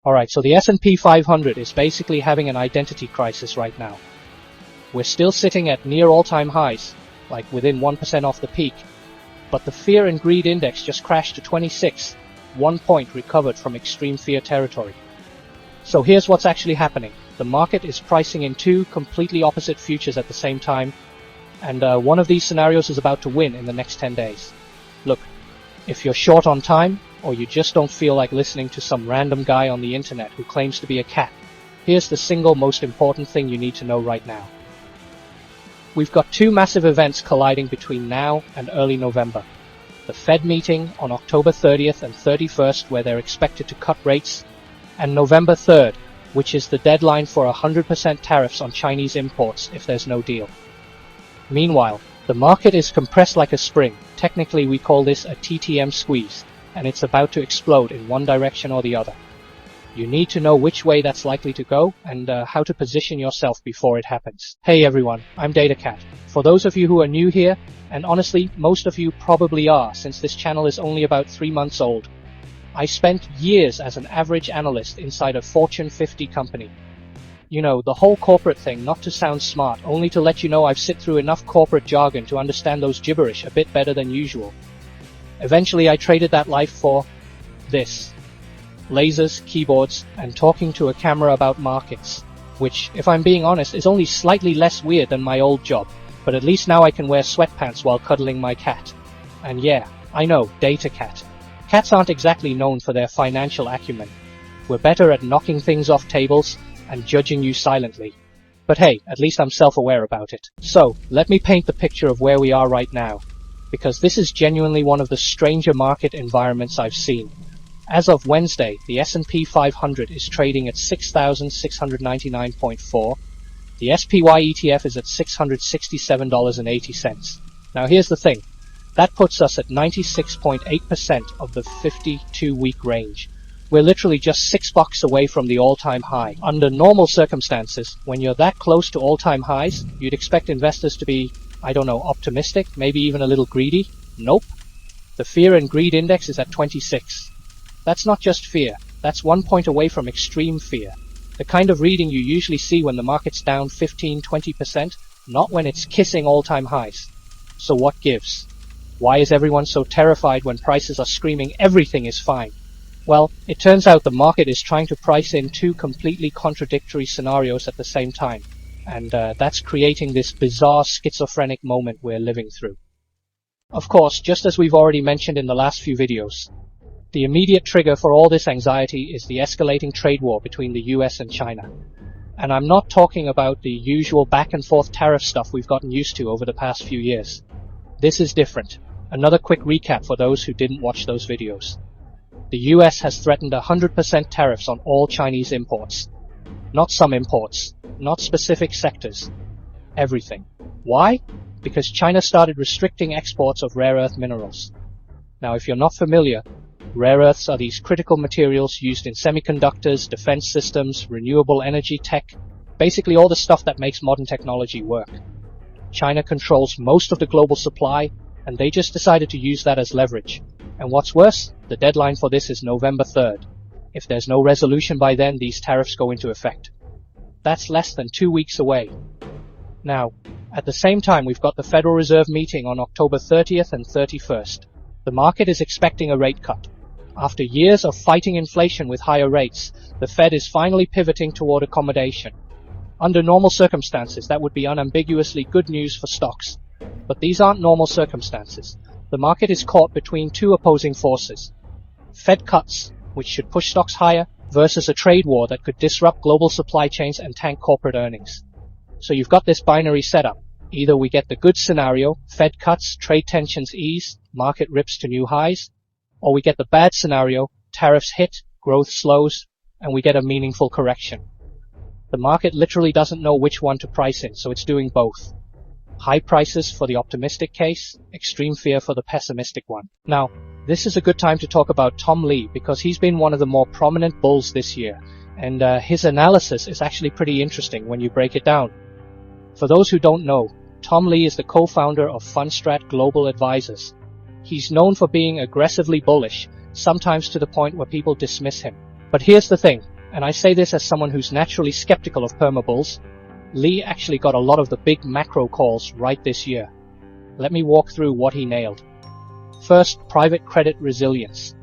Alright, so the S&P 500 is basically having an identity crisis right now. We're still sitting at near all-time highs, like within 1% off the peak, but the fear and greed index just crashed to 26, 1 point recovered from extreme fear territory. So here's what's actually happening. The market is pricing in two completely opposite futures at the same time, and one of these scenarios is about to win in the next 10 days. Look, if you're short on time, or you just don't feel like listening to some random guy on the internet who claims to be a cat, here's the single most important thing you need to know right now. We've got two massive events colliding between now and early November. The Fed meeting on October 30th and 31st, where they're expected to cut rates, and November 3rd, which is the deadline for 100% tariffs on Chinese imports if there's no deal. Meanwhile, the market is compressed like a spring. Technically, we call this a TTM squeeze, and it's about to explode in one direction or the other. You need to know which way that's likely to go and how to position yourself before it happens. Hey everyone, I'm DataCat. For those of you who are new here, and honestly, most of you probably are since this channel is only about 3 months old, I spent years as an average analyst inside a Fortune 50 company. You know, the whole corporate thing, not to sound smart, only to let you know I've sit through enough corporate jargon to understand those gibberish a bit better than usual. Eventually I traded that life for this. Lasers, keyboards, and talking to a camera about markets. Which, if I'm being honest, is only slightly less weird than my old job. But at least now I can wear sweatpants while cuddling my cat. And yeah, I know, DataCat. Cats aren't exactly known for their financial acumen. We're better at knocking things off tables and judging you silently. But hey, at least I'm self-aware about it. So, let me paint the picture of where we are right now, because this is genuinely one of the stranger market environments I've seen. As of Wednesday, the S&P 500 is trading at 6,699.4. The SPY ETF is at $667.80. Now here's the thing. That puts us at 96.8% of the 52-week range. We're literally just $6 away from the all-time high. Under normal circumstances, when you're that close to all-time highs, you'd expect investors to be, I don't know, optimistic, maybe even a little greedy. Nope. The fear and greed index is at 26. That's not just fear, that's 1 point away from extreme fear. The kind of reading you usually see when the market's down 15-20%, not when it's kissing all-time highs. So what gives? Why is everyone so terrified when prices are screaming everything is fine? Well, it turns out the market is trying to price in two completely contradictory scenarios at the same time. And that's creating this bizarre schizophrenic moment we're living through. Of course, just as we've already mentioned in the last few videos, the immediate trigger for all this anxiety is the escalating trade war between the US and China. And I'm not talking about the usual back and forth tariff stuff we've gotten used to over the past few years. This is different. Another quick recap for those who didn't watch those videos. The US has threatened 100% tariffs on all Chinese imports. Not some imports, not specific sectors. Everything. Why? Because China started restricting exports of rare earth minerals. Now, if you're not familiar, rare earths are these critical materials used in semi-conductors, defense systems, renewable energy tech, basically all the stuff that makes modern technology work. China controls most of the global supply, and they just decided to use that as leverage. And what's worse, the deadline for this is November 3rd. If there's no resolution by then, these tariffs go into effect. That's less than 2 weeks away. Now, at the same time, we've got the Federal Reserve meeting on October 30th and 31st. The market is expecting a rate cut. After years of fighting inflation with higher rates, the Fed is finally pivoting toward accommodation. Under normal circumstances, that would be unambiguously good news for stocks. But these aren't normal circumstances. The market is caught between two opposing forces. Fed cuts, which should push stocks higher, versus a trade war that could disrupt global supply chains and tank corporate earnings. So you've got this binary setup. Either we get the good scenario, Fed cuts, trade tensions ease, market rips to new highs, or we get the bad scenario, tariffs hit, growth slows, and we get a meaningful correction. The market literally doesn't know which one to price in, so it's doing both. High prices for the optimistic case, extreme fear for the pessimistic one. Now, this is a good time to talk about Tom Lee because he's been one of the more prominent bulls this year, and his analysis is actually pretty interesting when you break it down. For those who don't know, Tom Lee is the co-founder of Fundstrat Global Advisors. He's known for being aggressively bullish, sometimes to the point where people dismiss him. But here's the thing, And I say this as someone who's naturally skeptical of perma-bulls. Lee actually got a lot of the big macro calls right this year. Let me walk through what he nailed. First, private credit resilience.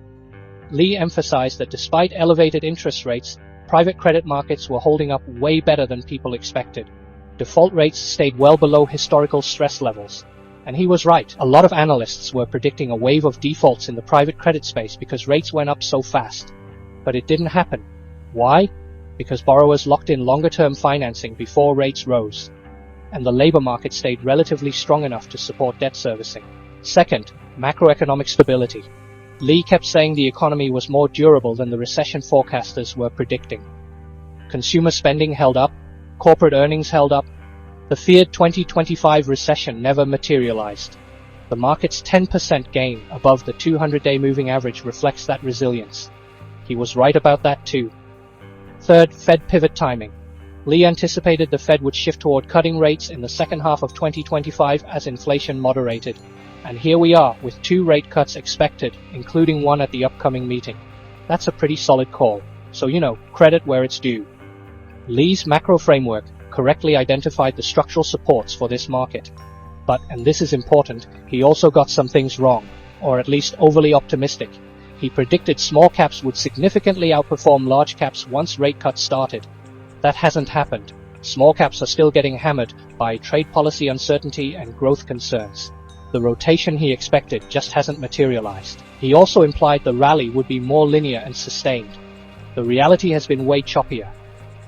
Lee emphasized that despite elevated interest rates, private credit markets were holding up way better than people expected. Default rates stayed well below historical stress levels. And he was right. A lot of analysts were predicting a wave of defaults in the private credit space because rates went up so fast. But it didn't happen. Why? Because borrowers locked in longer-term financing before rates rose, and the labor market stayed relatively strong enough to support debt servicing. Second, macroeconomic stability. Lee kept saying the economy was more durable than the recession forecasters were predicting. Consumer spending held up, corporate earnings held up. The feared 2025 recession never materialized. The market's 10% gain above the 200-day moving average reflects that resilience. He was right about that too. Third, Fed pivot timing. Lee anticipated the Fed would shift toward cutting rates in the second half of 2025 as inflation moderated. And here we are, with 2 rate cuts expected, including one at the upcoming meeting. That's a pretty solid call. So, credit where it's due. Lee's macro framework correctly identified the structural supports for this market. But, and this is important, he also got some things wrong, or at least overly optimistic. He predicted small caps would significantly outperform large caps once rate cuts started. That hasn't happened. Small caps are still getting hammered by trade policy uncertainty and growth concerns. The rotation he expected just hasn't materialized. He also implied the rally would be more linear and sustained. The reality has been way choppier.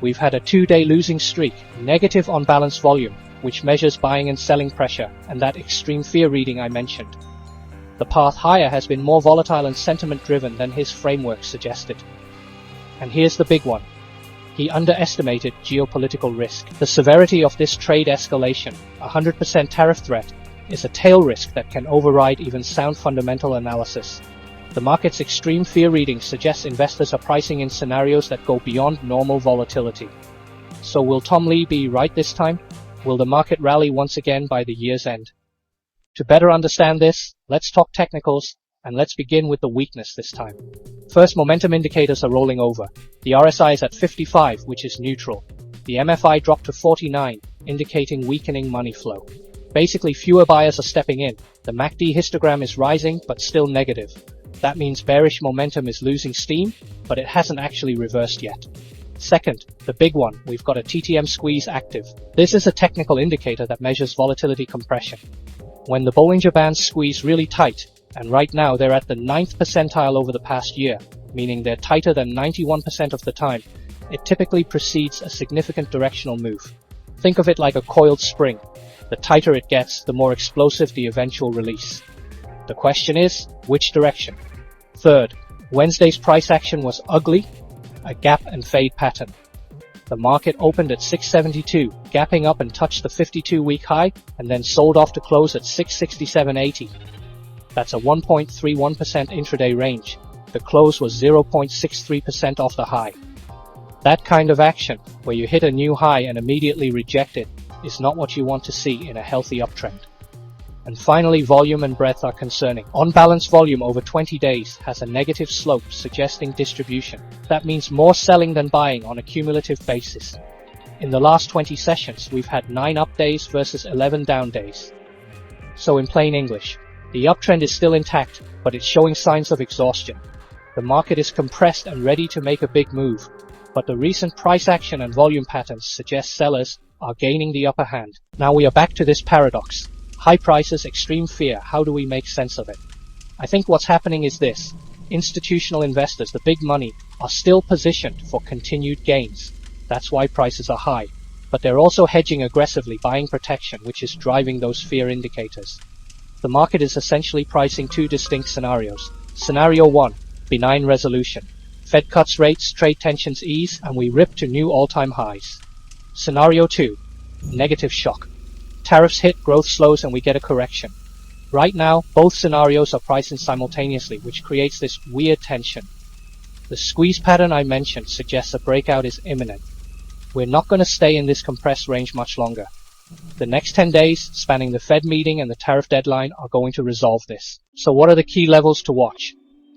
We've had a 2-day losing streak, negative on balance volume, which measures buying and selling pressure, and that extreme fear reading I mentioned. The path higher has been more volatile and sentiment-driven than his framework suggested. And here's the big one. He underestimated geopolitical risk. The severity of this trade escalation, 100% tariff threat, is a tail risk that can override even sound fundamental analysis. The market's extreme fear reading suggests investors are pricing in scenarios that go beyond normal volatility. So will Tom Lee be right this time? Will the market rally once again by the year's end? To better understand this, let's talk technicals, and let's begin with the weakness this time. First, momentum indicators are rolling over. The RSI is at 55, which is neutral. The MFI dropped to 49, indicating weakening money flow. Basically, fewer buyers are stepping in. The MACD histogram is rising, but still negative. That means bearish momentum is losing steam, but it hasn't actually reversed yet. Second, the big one, we've got a TTM squeeze active. This is a technical indicator that measures volatility compression. When the Bollinger Bands squeeze really tight, and right now they're at the 9th percentile over the past year, meaning they're tighter than 91% of the time, it typically precedes a significant directional move. Think of it like a coiled spring. The tighter it gets, the more explosive the eventual release. The question is, which direction? Third, Wednesday's price action was ugly, a gap and fade pattern. The market opened at 672, gapping up and touched the 52-week high, and then sold off to close at 667.80. That's a 1.31% intraday range. The close was 0.63% off the high. That kind of action, where you hit a new high and immediately reject it, is not what you want to see in a healthy uptrend. And finally, volume and breadth are concerning. On-balance volume over 20 days has a negative slope suggesting distribution. That means more selling than buying on a cumulative basis. In the last 20 sessions, we've had 9 up days versus 11 down days. So in plain English, the uptrend is still intact, but it's showing signs of exhaustion. The market is compressed and ready to make a big move, but the recent price action and volume patterns suggest sellers are gaining the upper hand. Now we are back to this paradox. High prices, extreme fear. How do we make sense of it? I think what's happening is this. Institutional investors, the big money, are still positioned for continued gains. That's why prices are high. But they're also hedging aggressively, buying protection, which is driving those fear indicators. The market is essentially pricing 2 distinct scenarios. Scenario 1, benign resolution. Fed cuts rates, trade tensions ease, and we rip to new all-time highs. Scenario 2, negative shock. Tariffs hit, growth slows, and we get a correction. Right now, both scenarios are pricing simultaneously, which creates this weird tension. The squeeze pattern I mentioned suggests a breakout is imminent. We're not going to stay in this compressed range much longer. The next 10 days, spanning the Fed meeting and the tariff deadline, are going to resolve this. So what are the key levels to watch?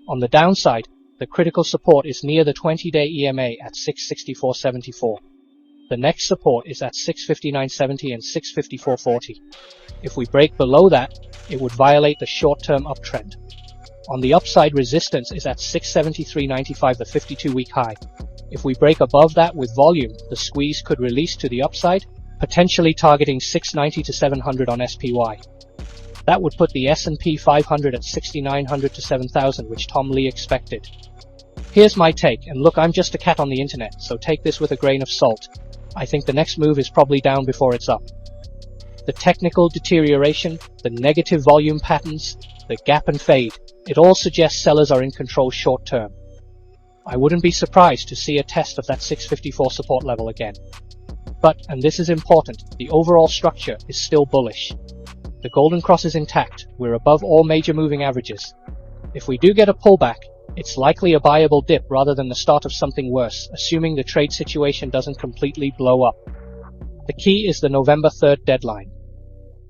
On the downside, The critical support is near the 20-day EMA at 664.74. The next support is at 659.70 and 654.40. If we break below that, it would violate the short-term uptrend. On the upside, resistance is at 673.95, the 52-week high. If we break above that with volume, the squeeze could release to the upside, potentially targeting 690 to 700 on SPY. That would put the S&P 500 at 6,900 to 7,000, which Tom Lee expected. Here's my take, and look, I'm just a cat on the internet, so take this with a grain of salt. I think the next move is probably down before it's up. The technical deterioration, the negative volume patterns, the gap and fade, it all suggests sellers are in control short term. I wouldn't be surprised to see a test of that 654 support level again. But, and this is important, the overall structure is still bullish. The golden cross is intact, we're above all major moving averages. If we do get a pullback, it's likely a buyable dip rather than the start of something worse, assuming the trade situation doesn't completely blow up. The key is the November 3rd deadline.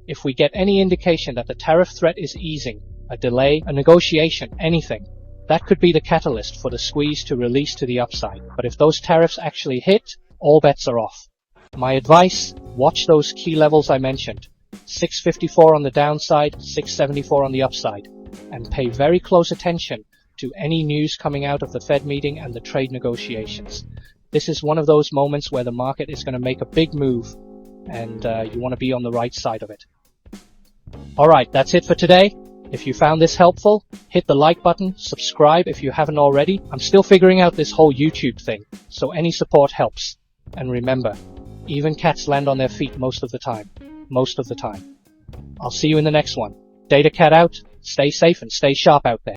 If we get any indication that the tariff threat is easing, a delay, a negotiation, anything, that could be the catalyst for the squeeze to release to the upside. But if those tariffs actually hit, all bets are off. My advice, watch those key levels I mentioned. 654 on the downside, 674 on the upside, and pay very close attention to any news coming out of the Fed meeting and the trade negotiations. This is one of those moments where the market is going to make a big move, and you want to be on the right side of it. Alright, that's it for today. If you found this helpful, hit the like button, subscribe if you haven't already. I'm still figuring out this whole YouTube thing, so any support helps. And remember, even cats land on their feet most of the time. Most of the time. I'll see you in the next one. DataCat out, stay safe and stay sharp out there.